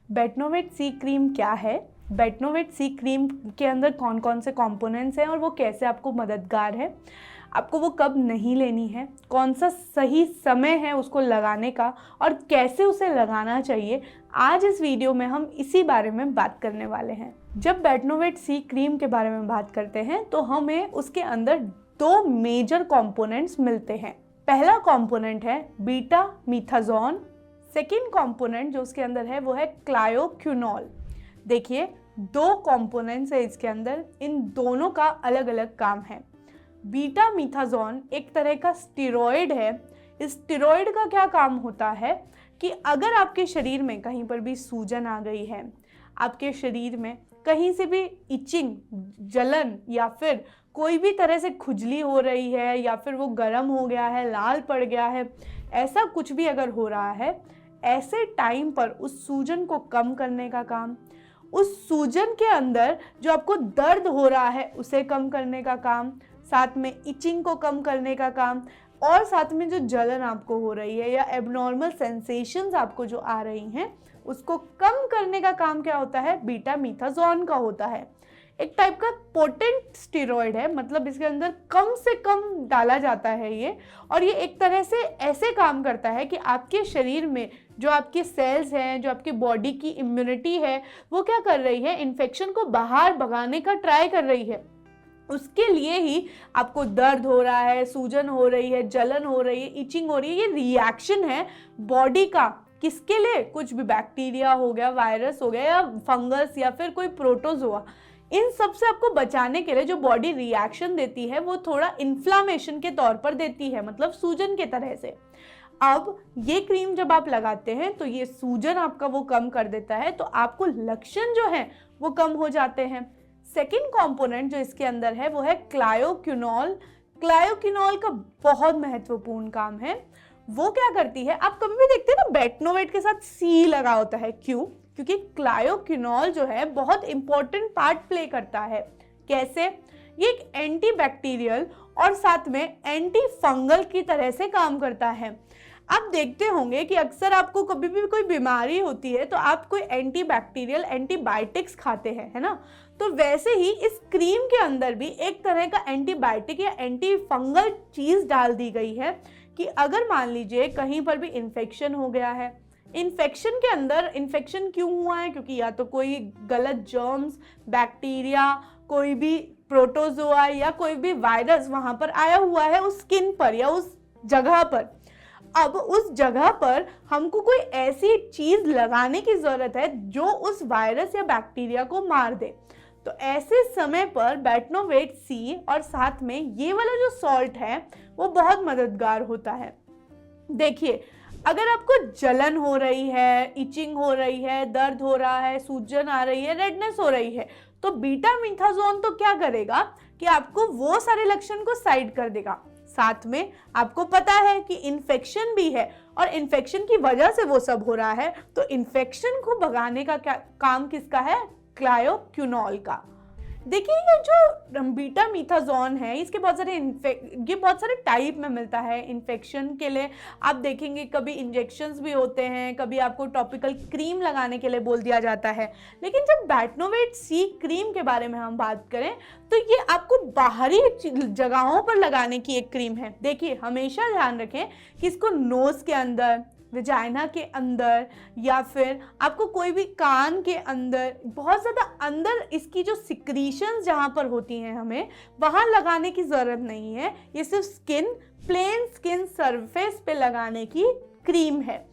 Betnovate सी cream क्या है, Betnovate सी cream के अंदर कौन कौन से कंपोनेंट्स हैं और वो कैसे आपको मददगार है, आपको वो कब नहीं लेनी है, कौन सा सही समय है उसको लगाने का और कैसे उसे लगाना चाहिए, आज इस वीडियो में हम इसी बारे में बात करने वाले हैं। जब बेटनोवेट सी क्रीम के बारे में बात करते हैं तो हमें उसके अंदर दो मेजर कंपोनेंट्स मिलते हैं। पहला कंपोनेंट है बीटा मीथाजोन, सेकेंड कंपोनेंट जो उसके अंदर है वो है क्लायोक्विनोल। देखिए दो कंपोनेंट्स है इसके अंदर, इन दोनों का अलग अलग काम है। बीटा मीथाजोन एक तरह का स्टेरॉयड है। इस स्टेरॉयड का क्या काम होता है कि अगर आपके शरीर में कहीं पर भी सूजन आ गई है, आपके शरीर में कहीं से भी इचिंग, जलन या फिर कोई भी तरह से खुजली हो रही है या फिर वो गर्म हो गया है, लाल पड़ गया है, ऐसा कुछ भी अगर हो रहा है, ऐसे टाइम पर उस सूजन को कम करने का काम, उस सूजन के अंदर जो आपको दर्द हो रहा है उसे कम करने का काम, साथ में इचिंग को कम करने का काम और साथ में जो जलन आपको हो रही है या एबनॉर्मल सेंसेशंस आपको जो आ रही हैं उसको कम करने का काम क्या होता है, बीटा मीथाजोन का होता है। एक टाइप का पोटेंट स्टेरॉयड है, मतलब इसके अंदर कम से कम डाला जाता है ये, और ये एक तरह से ऐसे काम करता है कि आपके शरीर में जो आपके सेल्स हैं, जो आपकी बॉडी की इम्यूनिटी है, वो क्या कर रही है, इन्फेक्शन को बाहर भगाने का ट्राई कर रही है। उसके लिए ही आपको दर्द हो रहा है, सूजन हो रही है, जलन हो रही है, इचिंग हो रही है। ये रिएक्शन है बॉडी का, किसके लिए, कुछ भी बैक्टीरिया हो गया, वायरस हो गया या फंगस या फिर कोई प्रोटोजोआ, इन सब से आपको बचाने के लिए जो बॉडी रिएक्शन देती है वो थोड़ा इन्फ्लामेशन के तौर पर देती है, मतलब सूजन के तरह से। अब ये क्रीम जब आप लगाते हैं तो ये सूजन आपका वो कम कर देता है, तो आपको लक्षण जो है वो कम हो जाते हैं। सेकेंड कंपोनेंट जो इसके अंदर है वो है क्लायोक्विनोल। क्लायोक्विनोल का बहुत महत्वपूर्ण काम है। वो क्या करती है, आप कभी भी देखते हैं ना बेटनोवेट के साथ सी लगा होता है, क्यों? क्योंकि क्लायोक्विनोल जो है बहुत इंपॉर्टेंट पार्ट प्ले करता है। कैसे? ये एक एंटी बैक्टीरियल और साथ में एंटी फंगल की तरह से काम करता है। आप देखते होंगे कि अक्सर आपको कभी भी कोई बीमारी होती है तो आप कोई एंटी बैक्टीरियल एंटीबायोटिक्स खाते हैं, है ना? तो वैसे ही इस क्रीम के अंदर भी एक तरह का एंटीबायोटिक या एंटी फंगल चीज़ डाल दी गई है कि अगर मान लीजिए कहीं पर भी इन्फेक्शन हो गया है, इन्फेक्शन के अंदर इन्फेक्शन क्यों हुआ है, क्योंकि या तो कोई गलत जर्म्स, बैक्टीरिया, कोई भी प्रोटोजोआ या कोई भी वायरस वहां पर आया हुआ है उस स्किन पर या उस जगह पर। अब उस जगह पर हमको कोई ऐसी चीज लगाने की जरूरत है जो उस वायरस या बैक्टीरिया को मार दे। तो ऐसे समय पर बेटनोवेट सी और साथ में ये वाला जो सॉल्ट है वो बहुत मददगार होता है। देखिए अगर आपको जलन हो रही है, इचिंग हो रही है, दर्द हो रहा है, सूजन आ रही है, रेडनेस हो रही है, तो बीटा मीथाजोन तो क्या करेगा कि आपको वो सारे लक्षण को साइड कर देगा। साथ में आपको पता है कि इन्फेक्शन भी है और इन्फेक्शन की वजह से वो सब हो रहा है, तो इन्फेक्शन को भगाने का क्या काम किसका है, क्लायोक्विनोल का। देखिए ये जो बीटा मीथाजोन है इसके बहुत सारे टाइप में मिलता है। इन्फेक्शन के लिए आप देखेंगे कभी इंजेक्शंस भी होते हैं, कभी आपको टॉपिकल क्रीम लगाने के लिए बोल दिया जाता है। लेकिन जब बेटनोवेट सी क्रीम के बारे में हम बात करें तो ये आपको बाहरी जगहों पर लगाने की एक क्रीम है। देखिए हमेशा ध्यान रखें कि इसको नोज के अंदर, विजाइना के अंदर या फिर आपको कोई भी कान के अंदर, बहुत ज़्यादा अंदर इसकी जो सिक्रीशंस जहाँ पर होती हैं हमें वहाँ लगाने की ज़रूरत नहीं है। ये सिर्फ प्लेन स्किन सरफेस पे लगाने की क्रीम है।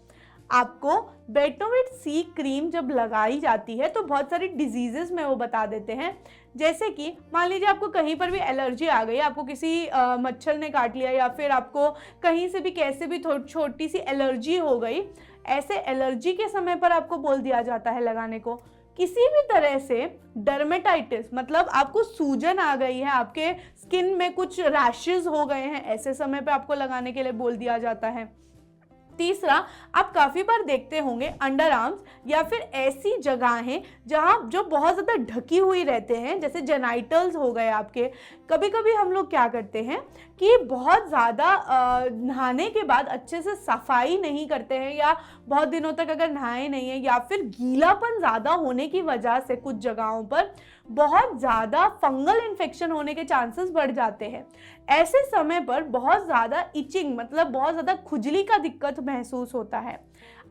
आपको बेटनोवेट सी क्रीम जब लगाई जाती है तो बहुत सारी डिजीजेस में वो बता देते हैं। जैसे कि मान लीजिए आपको कहीं पर भी एलर्जी आ गई, आपको किसी मच्छर ने काट लिया या फिर आपको कहीं से भी कैसे भी छोटी सी एलर्जी हो गई, ऐसे एलर्जी के समय पर आपको बोल दिया जाता है लगाने को। किसी भी तरह से डर्मेटाइटिस, मतलब आपको सूजन आ गई है, आपके स्किन में कुछ रैशेस हो गए हैं, ऐसे समय पर आपको लगाने के लिए बोल दिया जाता है। तीसरा, आप काफ़ी बार देखते होंगे अंडर आर्म्स या फिर ऐसी जगहें जहाँ जो बहुत ज़्यादा ढकी हुई रहते हैं, जैसे जेनाइटल्स हो गए आपके। कभी कभी हम लोग क्या करते हैं कि बहुत ज़्यादा नहाने के बाद अच्छे से सफाई नहीं करते हैं, या बहुत दिनों तक अगर नहाए नहीं है, या फिर गीलापन ज़्यादा होने की वजह से कुछ जगहों पर बहुत ज़्यादा फंगल इन्फेक्शन होने के चांसेस बढ़ जाते हैं। ऐसे समय पर बहुत ज़्यादा इचिंग मतलब बहुत ज़्यादा खुजली का दिक्कत महसूस होता है।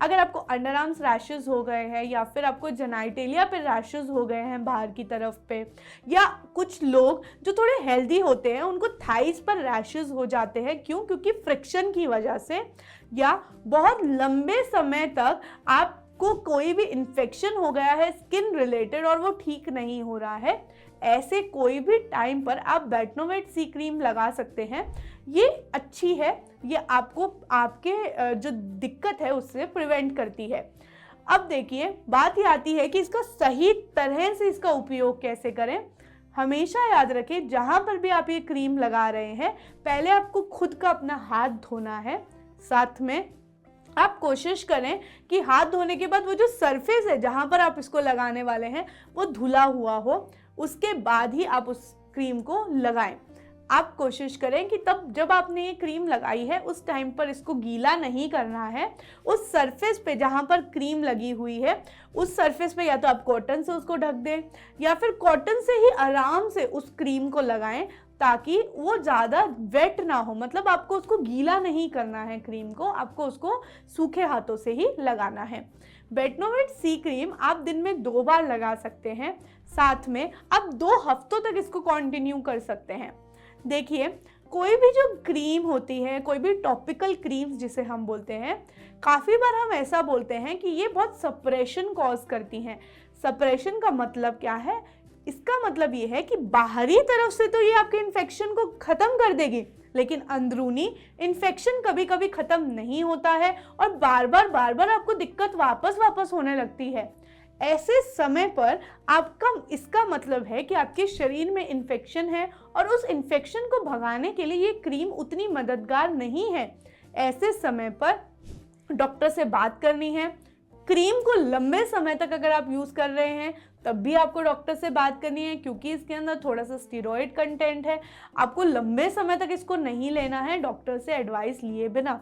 अगर आपको अंडर आर्म्स रैशेस हो गए हैं, या फिर आपको जेनाइटेलिया पे रैशेस हो गए हैं बाहर की तरफ पे, या कुछ लोग जो थोड़े हेल्दी होते हैं उनको थाइस पर रैशेस हो जाते हैं, क्योंकि फ्रिक्शन की वजह से, या बहुत लंबे समय तक आपको कोई भी इन्फेक्शन हो गया है स्किन रिलेटेड और वो ठीक नहीं हो रहा है, ऐसे कोई भी टाइम पर आप बेटनोवेट सी क्रीम लगा सकते हैं। ये अच्छी है, ये आपको आपके जो दिक्कत है उससे प्रिवेंट करती है। अब देखिए, बात ये आती है कि इसका सही तरह से इसका उपयोग कैसे करें। हमेशा याद रखें, जहाँ पर भी आप ये क्रीम लगा रहे हैं, पहले आपको खुद का अपना हाथ धोना है। साथ में आप कोशिश करें कि हाथ धोने के बाद वो जो सरफेस है जहाँ पर आप इसको लगाने वाले हैं वो धुला हुआ हो, उसके बाद ही आप उस क्रीम को लगाएं। आप कोशिश करें कि तब जब आपने ये क्रीम लगाई है उस टाइम पर इसको गीला नहीं करना है। उस सरफेस पे जहाँ पर क्रीम लगी हुई है उस सरफेस पे या तो आप कॉटन से उसको ढक दें, या फिर कॉटन से ही आराम से उस क्रीम को लगाएं, ताकि वो ज़्यादा वेट ना हो। मतलब आपको उसको गीला नहीं करना है, क्रीम को आपको उसको सूखे हाथों से ही लगाना है। बेटनोवेट सी क्रीम आप दिन में 2 बार लगा सकते हैं। साथ में आप 2 हफ्तों तक इसको कंटिन्यू कर सकते हैं। देखिए, कोई भी जो क्रीम होती है, कोई भी टॉपिकल क्रीम्स जिसे हम बोलते हैं, काफ़ी बार हम ऐसा बोलते हैं कि ये बहुत सप्रेशन कॉज करती हैं। सप्रेशन का मतलब क्या है? इसका मतलब ये है कि बाहरी तरफ से तो ये आपके इन्फेक्शन को ख़त्म कर देगी, लेकिन अंदरूनी इन्फेक्शन कभी कभी ख़त्म नहीं होता है और बार बार आपको दिक्कत वापस होने लगती है। ऐसे समय पर आपका इसका मतलब है कि आपके शरीर में इन्फेक्शन है और उस इन्फेक्शन को भगाने के लिए ये क्रीम उतनी मददगार नहीं है। ऐसे समय पर डॉक्टर से बात करनी है। क्रीम को लंबे समय तक अगर आप यूज़ कर रहे हैं तब भी आपको डॉक्टर से बात करनी है, क्योंकि इसके अंदर थोड़ा सा स्टीरॉयड कंटेंट है। आपको लंबे समय तक इसको नहीं लेना है डॉक्टर से एडवाइस लिए बिना।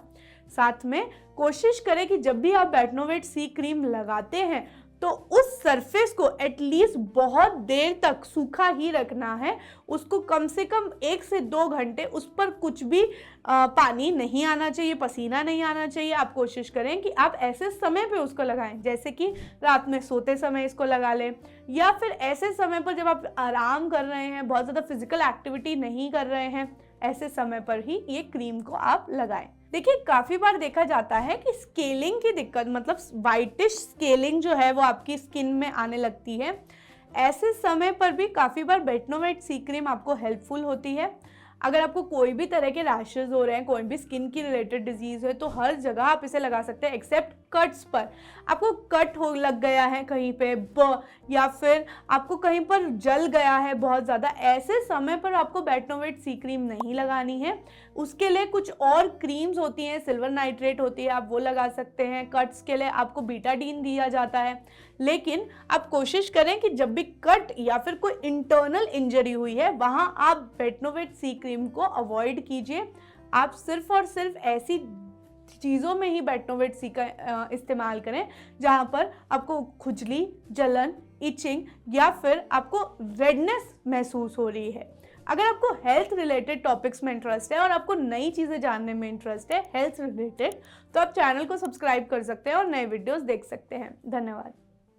साथ में कोशिश करें कि जब भी आप बेटनोवेट सी क्रीम लगाते हैं तो उस सरफेस को एटलीस्ट बहुत देर तक सूखा ही रखना है। उसको कम से कम 1 से 2 घंटे उस पर कुछ भी पानी नहीं आना चाहिए, पसीना नहीं आना चाहिए। आप कोशिश करें कि आप ऐसे समय पे उसको लगाएं, जैसे कि रात में सोते समय इसको लगा लें, या फिर ऐसे समय पर जब आप आराम कर रहे हैं, बहुत ज़्यादा फिजिकल एक्टिविटी नहीं कर रहे हैं, ऐसे समय पर ही ये क्रीम को आप लगाएं। देखिए, काफ़ी बार देखा जाता है कि स्केलिंग की दिक्कत, मतलब वाइटिश स्केलिंग जो है वो आपकी स्किन में आने लगती है। ऐसे समय पर भी काफ़ी बार बेटनोवेट सी क्रीम आपको हेल्पफुल होती है। अगर आपको कोई भी तरह के रैशेज हो रहे हैं, कोई भी स्किन की रिलेटेड डिजीज़ है, तो हर जगह आप इसे लगा सकते हैं एक्सेप्ट कट्स पर। आपको कट हो लग गया है कहीं पे या फिर आपको कहीं पर जल गया है बहुत ज़्यादा, ऐसे समय पर आपको बेटनोवेट सी क्रीम नहीं लगानी है। उसके लिए कुछ और क्रीम्स होती हैं, सिल्वर नाइट्रेट होती है, आप वो लगा सकते हैं। कट्स के लिए आपको बीटाडीन दिया जाता है। लेकिन आप कोशिश करें कि जब भी कट या फिर कोई इंटरनल इंजरी हुई है वहाँ आप बेटनोवेट सी क्रीम को अवॉइड कीजिए। आप सिर्फ और सिर्फ ऐसी चीज़ों में ही बेटनोवेट सी का इस्तेमाल करें जहाँ पर आपको खुजली, जलन, इचिंग या फिर आपको रेडनेस महसूस हो रही है। अगर आपको हेल्थ रिलेटेड टॉपिक्स में इंटरेस्ट है और आपको नई चीज़ें जानने में इंटरेस्ट है हेल्थ रिलेटेड, तो आप चैनल को सब्सक्राइब कर सकते हैं और नए वीडियोस देख सकते हैं। धन्यवाद।